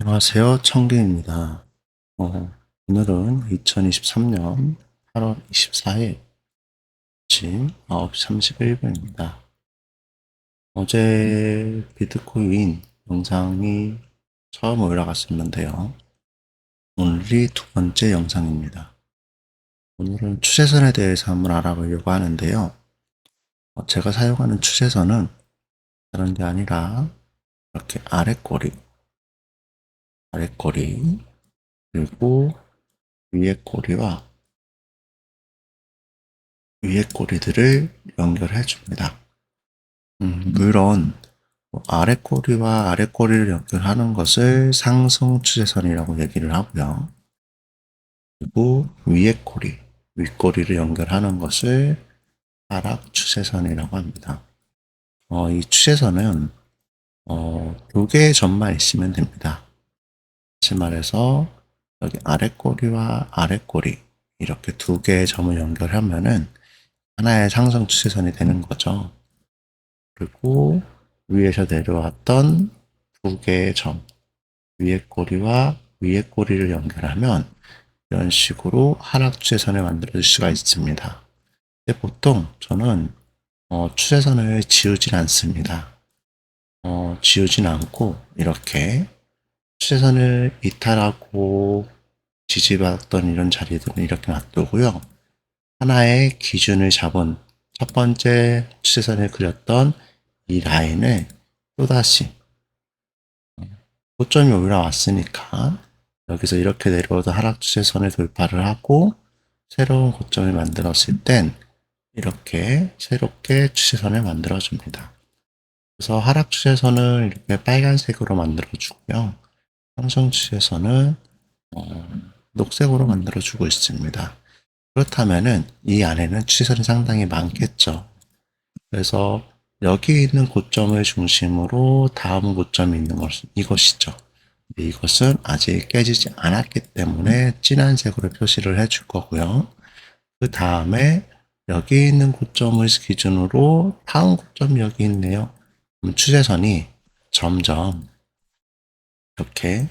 안녕하세요. 청규입니다. 오늘은 2023년 8월 24일 아침 9시 31분입니다. 어제 비트코인 영상이 처음 올라갔었는데요. 오늘이 두 번째 영상입니다. 오늘은 추세선에 대해서 한번 알아보려고 하는데요. 제가 사용하는 추세선은 다른 게 아니라 이렇게 아랫꼬리, 그리고 위에 꼬리와 위에 꼬리들을 연결해 줍니다. 물론 아래 꼬리와 아래 꼬리를 연결하는 것을 상승 추세선이라고 얘기를 하고요. 그리고 위에 꼬리, 윗꼬리를 연결하는 것을 하락 추세선이라고 합니다. 이 추세선은 두 개의 점만 있으면 됩니다. 다시 말해서 여기 아래 꼬리와 아래 꼬리 이렇게 두 개의 점을 연결하면은 하나의 상승 추세선이 되는 거죠. 그리고 위에서 내려왔던 두 개의 점, 위에 꼬리와 위에 꼬리를 연결하면 이런 식으로 하락 추세선을 만들어 줄 수가 있습니다. 근데 보통 저는 추세선을 지우진 않습니다. 지우진 않고 이렇게 추세선을 이탈하고 지지받았던 이런 자리들은 이렇게 놔두고요. 하나의 기준을 잡은 첫 번째 추세선을 그렸던 이 라인을 또다시 고점이 올라왔으니까 여기서 이렇게 내려오던 하락 추세선을 돌파를 하고 새로운 고점을 만들었을 땐 이렇게 새롭게 추세선을 만들어 줍니다. 그래서 하락 추세선을 이렇게 빨간색으로 만들어 주고요. 상승 추세선을 녹색으로 만들어 주고 있습니다. 그렇다면은 이 안에는 추세선이 상당히 많겠죠. 그래서 여기 있는 고점을 중심으로 다음 고점이 있는 것은 이것이죠. 이것은 아직 깨지지 않았기 때문에 진한 색으로 표시를 해줄 거고요. 그 다음에 여기 있는 고점을 기준으로 다음 고점이 여기 있네요. 그럼 추세선이 점점 이렇게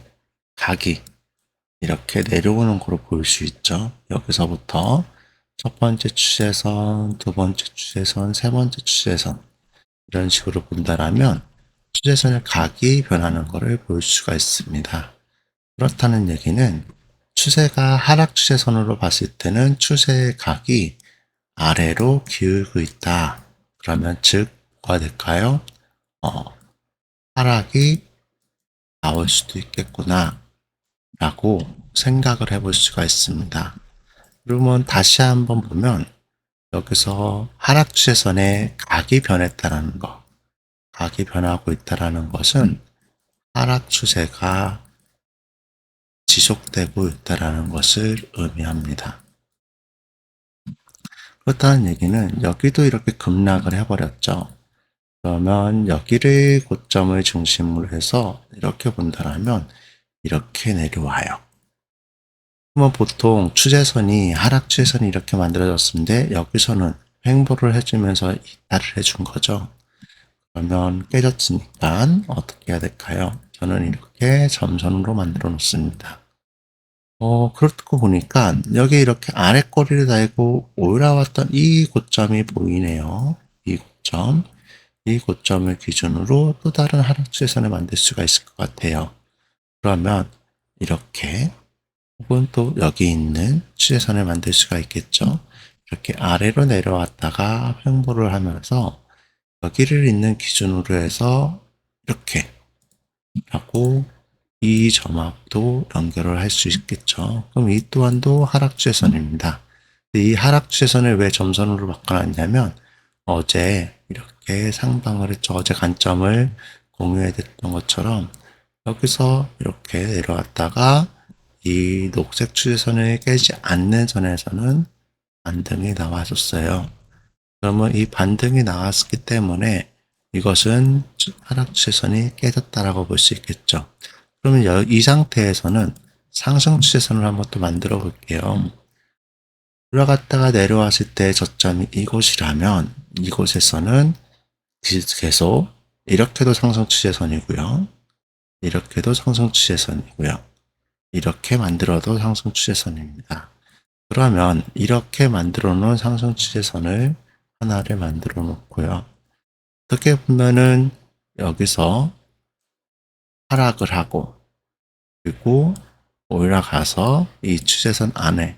각이 이렇게 내려오는 거로 보일 수 있죠. 여기서부터 첫 번째 추세선, 두 번째 추세선, 세 번째 추세선 이런 식으로 본다라면 추세선의 각이 변하는 것을 볼 수가 있습니다. 그렇다는 얘기는 추세가 하락 추세선으로 봤을 때는 추세의 각이 아래로 기울고 있다. 그러면 즉 뭐가 될까요? 하락이 나올 수도 있겠구나 라고 생각을 해볼 수가 있습니다. 그러면 다시 한번 보면 여기서 하락 추세선의 각이 변했다라는 거, 각이 변하고 있다라는 것은 하락 추세가 지속되고 있다라는 것을 의미합니다. 그렇다는 얘기는 여기도 이렇게 급락을 해버렸죠. 그러면 여기를 고점을 중심으로 해서 이렇게 본다라면 이렇게 내려와요. 그러면 보통 추세선이 하락 추세선이 이렇게 만들어졌는데 여기서는 횡보를 해주면서 이탈을 해준 거죠. 그러면 깨졌으니까 어떻게 해야 될까요? 저는 이렇게 점선으로 만들어 놓습니다. 그렇고 보니까 여기 이렇게 아랫꼬리를 달고 올라왔던 이 고점이 보이네요. 이 고점을 기준으로 또 다른 하락 추세선을 만들 수가 있을 것 같아요. 그러면 이렇게 혹은 또 여기 있는 추세선을 만들 수가 있겠죠. 이렇게 아래로 내려왔다가 횡보를 하면서 여기를 있는 기준으로 해서 이렇게 하고 이 점하고도 연결을 할 수 있겠죠. 그럼 이 또한도 하락 추세선입니다. 이 하락 추세선을 왜 점선으로 바꿔놨냐면 어제 이렇게 상방을 했죠. 어제 관점을 공유해뒀던 것처럼 여기서 이렇게 내려왔다가 이 녹색 추세선을 깨지 않는 선에서는 반등이 나왔었어요. 그러면 이 반등이 나왔기 때문에 이것은 하락 추세선이 깨졌다라고 볼 수 있겠죠. 그러면 이 상태에서는 상승 추세선을 한번 또 만들어 볼게요. 올라갔다가 내려왔을 때 저점이 이곳이라면 이곳에서는 계속 이렇게도 상승 추세선이고요. 이렇게도 상승 추세선이고요. 이렇게 만들어도 상승 추세선입니다. 그러면 이렇게 만들어 놓은 상승 추세선을 하나를 만들어 놓고요. 어떻게 보면은 여기서 하락을 하고 그리고 올라가서 이 추세선 안에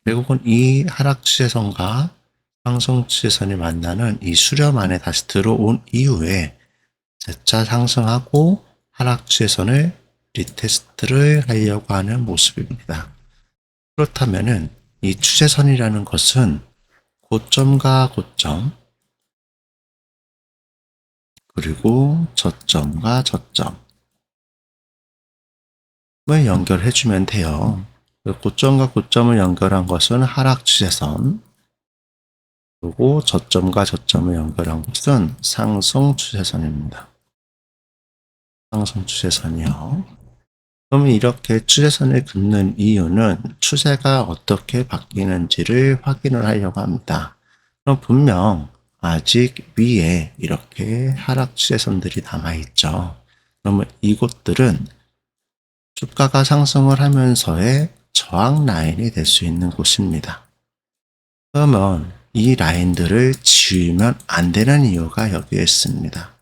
결국은 이 하락 추세선과 상승 추세선이 만나는 이 수렴 안에 다시 들어온 이후에 재차 상승하고 하락 추세선을 리테스트를 하려고 하는 모습입니다. 그렇다면은 이 추세선이라는 것은 고점과 고점 그리고 저점과 저점을 연결해주면 돼요. 고점과 고점을 연결한 것은 하락 추세선, 그리고 저점과 저점을 연결한 것은 상승 추세선입니다. 상승 추세선이요. 그럼 이렇게 추세선을 긋는 이유는 추세가 어떻게 바뀌는지를 확인을 하려고 합니다. 그럼 분명 아직 위에 이렇게 하락 추세선들이 남아있죠. 그러면 이곳들은 주가가 상승을 하면서의 저항 라인이 될 수 있는 곳입니다. 그러면 이 라인들을 지우면 안 되는 이유가 여기에 있습니다.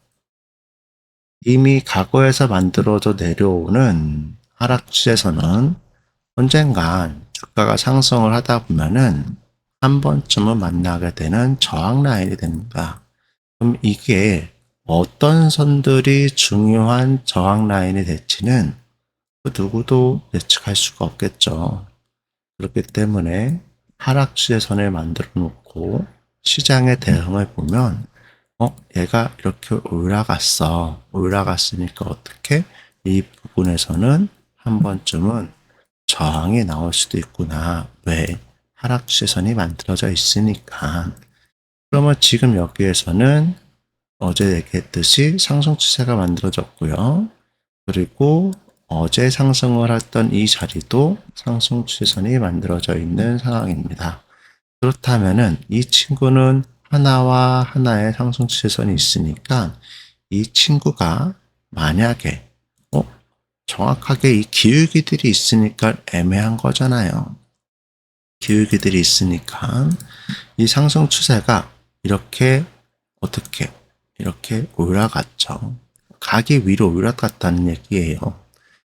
이미 과거에서 만들어져 내려오는 하락 추세선은 언젠간 주가가 상승을 하다 보면은 한 번쯤은 만나게 되는 저항 라인이 됩니다. 그럼 이게 어떤 선들이 중요한 저항 라인이 될지는 그 누구도 예측할 수가 없겠죠. 그렇기 때문에 하락 추세선을 만들어 놓고 시장의 대응을 보면 얘가 이렇게 올라갔어. 올라갔으니까 어떻게? 이 부분에서는 한 번쯤은 저항이 나올 수도 있구나. 왜? 하락 추세선이 만들어져 있으니까. 그러면 지금 여기에서는 어제 얘기했듯이 상승 추세가 만들어졌고요. 그리고 어제 상승을 했던 이 자리도 상승 추세선이 만들어져 있는 상황입니다. 그렇다면은 이 친구는 하나와 하나의 상승 추세선이 있으니까 이 친구가 만약에 정확하게 이 기울기들이 있으니까 애매한 거잖아요. 기울기들이 있으니까 이 상승 추세가 이렇게 어떻게 이렇게 올라갔죠. 각이 위로 올라갔다는 얘기예요.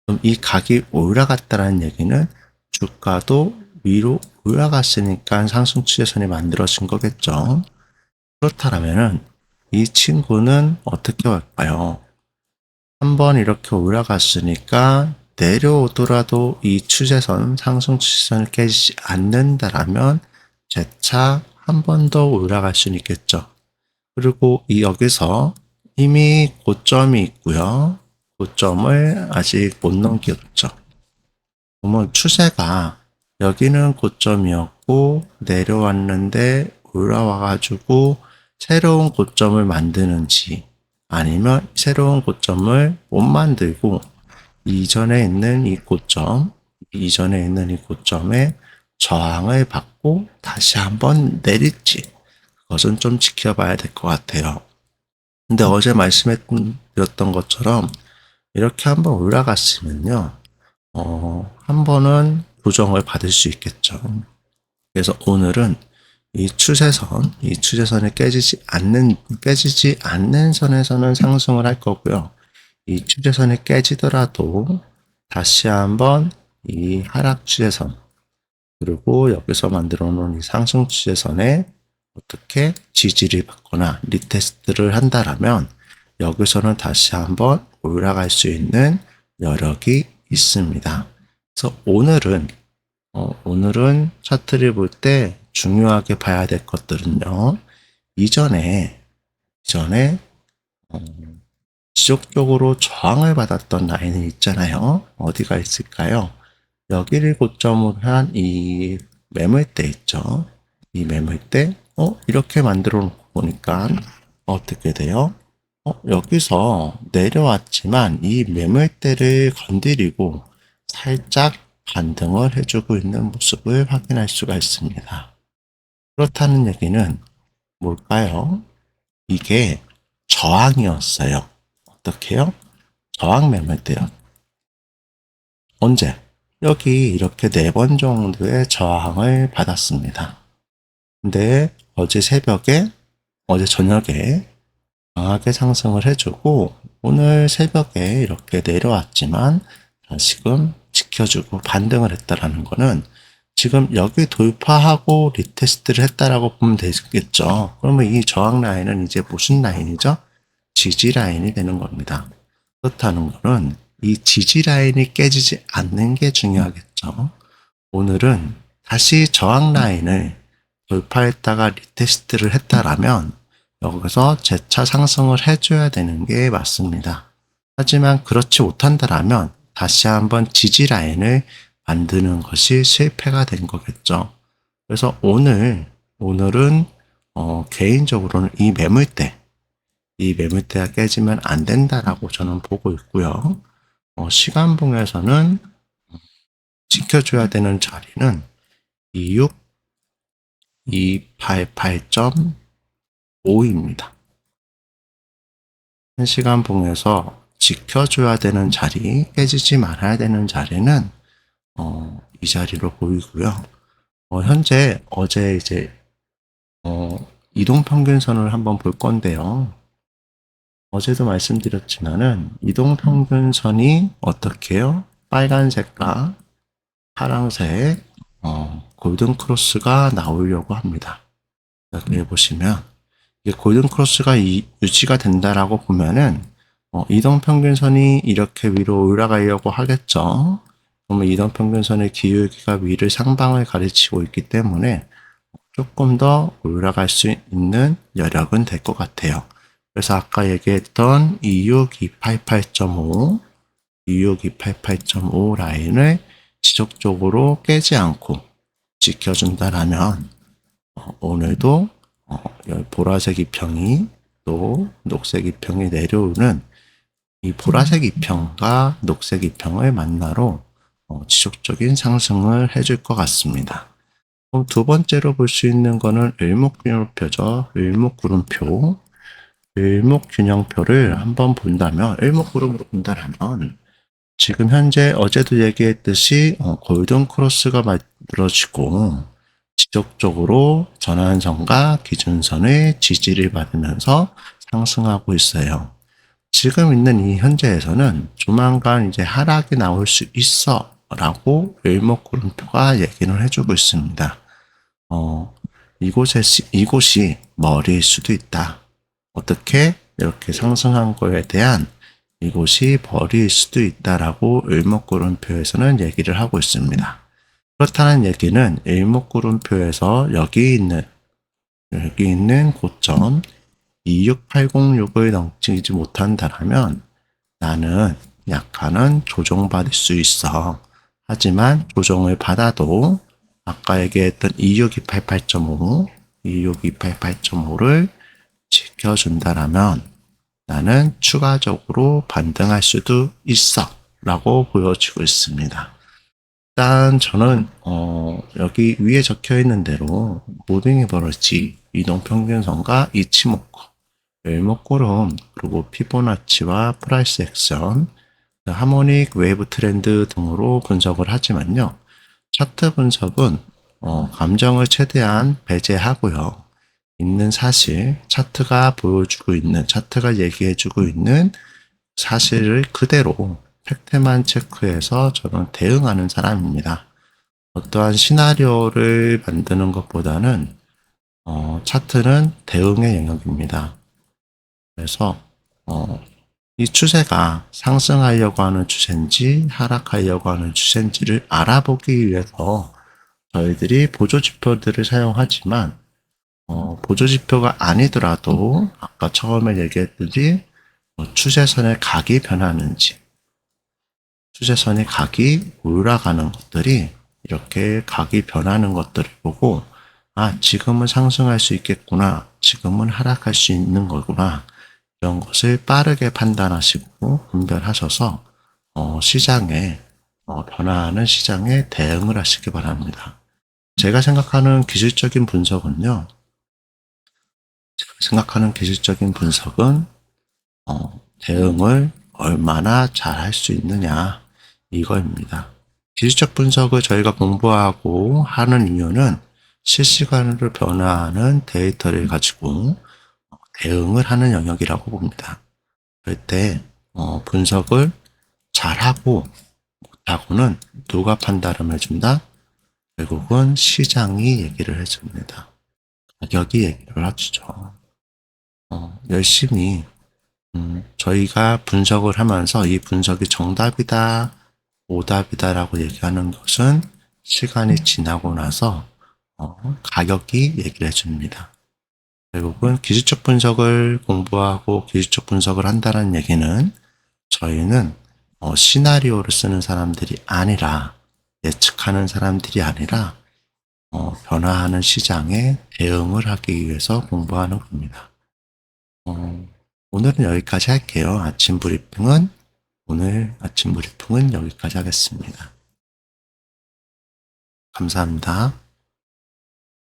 그럼 이 각이 올라갔다는 얘기는 주가도 위로 올라갔으니까 상승 추세선이 만들어진 거겠죠. 그렇다면은 이 친구는 어떻게 할까요? 한번 이렇게 올라갔으니까 내려오더라도 이 추세선, 상승 추세선을 깨지지 않는다라면 재차 한 번 더 올라갈 수 있겠죠. 그리고 이 여기서 이미 고점이 있고요. 고점을 아직 못 넘겼죠. 그러면 추세가 여기는 고점이었고 내려왔는데 올라와가지고 새로운 고점을 만드는지 아니면 새로운 고점을 못 만들고 이전에 있는 이 고점, 이전에 있는 이 고점에 저항을 받고 다시 한번 내릴지 그것은 좀 지켜봐야 될 것 같아요. 근데 어제 말씀드렸던 것처럼 이렇게 한번 올라갔으면요. 한 번은 조정을 받을 수 있겠죠. 그래서 오늘은 이 추세선이 깨지지 않는 선에서는 상승을 할 거고요. 이 추세선이 깨지더라도 다시 한번 이 하락 추세선, 그리고 여기서 만들어 놓은 이 상승 추세선에 어떻게 지지를 받거나 리테스트를 한다라면 여기서는 다시 한번 올라갈 수 있는 여력이 있습니다. 그래서 오늘은 차트를 볼 때 중요하게 봐야 될 것들은요. 이전에 지속적으로 저항을 받았던 라인이 있잖아요. 어디가 있을까요? 여기를 고점으로 한 이 매물대 있죠. 이 매물대 이렇게 만들어 놓고 보니까 어떻게 돼요? 여기서 내려왔지만 이 매물대를 건드리고 살짝 반등을 해주고 있는 모습을 확인할 수가 있습니다. 그렇다는 얘기는 뭘까요? 이게 저항이었어요. 어떻게요? 저항 매물대였죠. 언제? 여기 이렇게 4번 정도의 저항을 받았습니다. 근데 어제 새벽에, 어제 저녁에 강하게 상승을 해주고 오늘 새벽에 이렇게 내려왔지만 다시금 지켜주고 반등을 했다라는 거는 지금 여기 돌파하고 리테스트를 했다라고 보면 되겠죠. 그러면 이 저항 라인은 이제 무슨 라인이죠? 지지 라인이 되는 겁니다. 그렇다는 거는 이 지지 라인이 깨지지 않는 게 중요하겠죠. 오늘은 다시 저항 라인을 돌파했다가 리테스트를 했다라면 여기서 재차 상승을 해줘야 되는 게 맞습니다. 하지만 그렇지 못한다라면 다시 한번 지지 라인을 만드는 것이 실패가 된 거겠죠. 그래서 오늘은 개인적으로는 이 매물대가 깨지면 안 된다라고 저는 보고 있고요. 시간봉에서는 지켜줘야 되는 자리는 26288.5입니다. 1시간 봉에서 지켜줘야 되는 자리, 깨지지 말아야 되는 자리는 이 자리로 보이고요. 현재 어제 이제 이동평균선을 한번 볼 건데요. 어제도 말씀드렸지만은 이동평균선이 어떻게 해요? 빨간색과 파란색 골든 크로스가 나오려고 합니다. 여기 보시면 이게 골든 크로스가 유지가 된다라고 보면은 이동평균선이 이렇게 위로 올라가려고 하겠죠. 그러면 이동평균선의 기울기가 위를 상방을 가르치고 있기 때문에 조금 더 올라갈 수 있는 여력은 될 것 같아요. 그래서 아까 얘기했던 26288.5, 26288.5 라인을 지속적으로 깨지 않고 지켜준다라면 오늘도 보라색 이평이 또 녹색 이평이 내려오는 이 보라색 이평과 녹색 이평을 만나러 지속적인 상승을 해줄 것 같습니다. 그럼 두 번째로 볼 수 있는 거는 일목균형표죠. 일목균형표를 한번 본다면, 일목구름으로 본다면 지금 현재 어제도 얘기했듯이 골든 크로스가 만들어지고 지속적으로 전환선과 기준선의 지지를 받으면서 상승하고 있어요. 지금 있는 이 현재에서는 조만간 이제 하락이 나올 수 있어 라고 일목구름표가 얘기를 해주고 있습니다. 이곳이 머리일 수도 있다. 어떻게 이렇게 상승한 거에 대한 이곳이 머리일 수도 있다라고 일목구름표에서는 얘기를 하고 있습니다. 그렇다는 얘기는 일목구름표에서 여기 있는 고점 26806을 넘치지 못한다면 나는 약간은 조정받을 수 있어. 하지만 조정을 받아도 아까 얘기했던 26288.5, 26288.5를 지켜준다라면 나는 추가적으로 반등할 수도 있어 라고 보여지고 있습니다. 일단 저는 여기 위에 적혀 있는 대로 모든 에버리지, 이동평균선과 이치모쿠, 일목구름, 그리고 피보나치와 프라이스 액션, 하모닉 웨이브 트렌드 등으로 분석을 하지만요. 차트 분석은 감정을 최대한 배제하고요. 있는 사실, 차트가 보여주고 있는, 차트가 얘기해주고 있는 사실을 그대로 팩트만 체크해서 저는 대응하는 사람입니다. 어떠한 시나리오를 만드는 것보다는 차트는 대응의 영역입니다. 그래서 이 추세가 상승하려고 하는 추세인지 하락하려고 하는 추세인지를 알아보기 위해서 저희들이 보조지표들을 사용하지만 보조지표가 아니더라도 아까 처음에 얘기했듯이 추세선의 각이 변하는지 추세선의 각이 올라가는 것들이 이렇게 각이 변하는 것들을 보고 지금은 상승할 수 있겠구나, 지금은 하락할 수 있는 거구나, 이런 것을 빠르게 판단하시고 분별하셔서 시장에 변화하는 시장에 대응을 하시기 바랍니다. 제가 생각하는 기술적인 분석은 대응을 얼마나 잘 할 수 있느냐, 이거입니다. 기술적 분석을 저희가 공부하고 하는 이유는 실시간으로 변화하는 데이터를 가지고 대응을 하는 영역이라고 봅니다. 절대 분석을 잘하고 못하고는 누가 판단을 해준다? 결국은 시장이 얘기를 해줍니다. 가격이 얘기를 해주죠. 열심히 저희가 분석을 하면서 이 분석이 정답이다, 오답이다라고 얘기하는 것은 시간이 지나고 나서 가격이 얘기를 해줍니다. 결국은 기술적 분석을 공부하고 기술적 분석을 한다는 얘기는 저희는 시나리오를 쓰는 사람들이 아니라 예측하는 사람들이 아니라 변화하는 시장에 대응을 하기 위해서 공부하는 겁니다. 오늘은 여기까지 할게요. 오늘 아침 브리핑은 여기까지 하겠습니다. 감사합니다.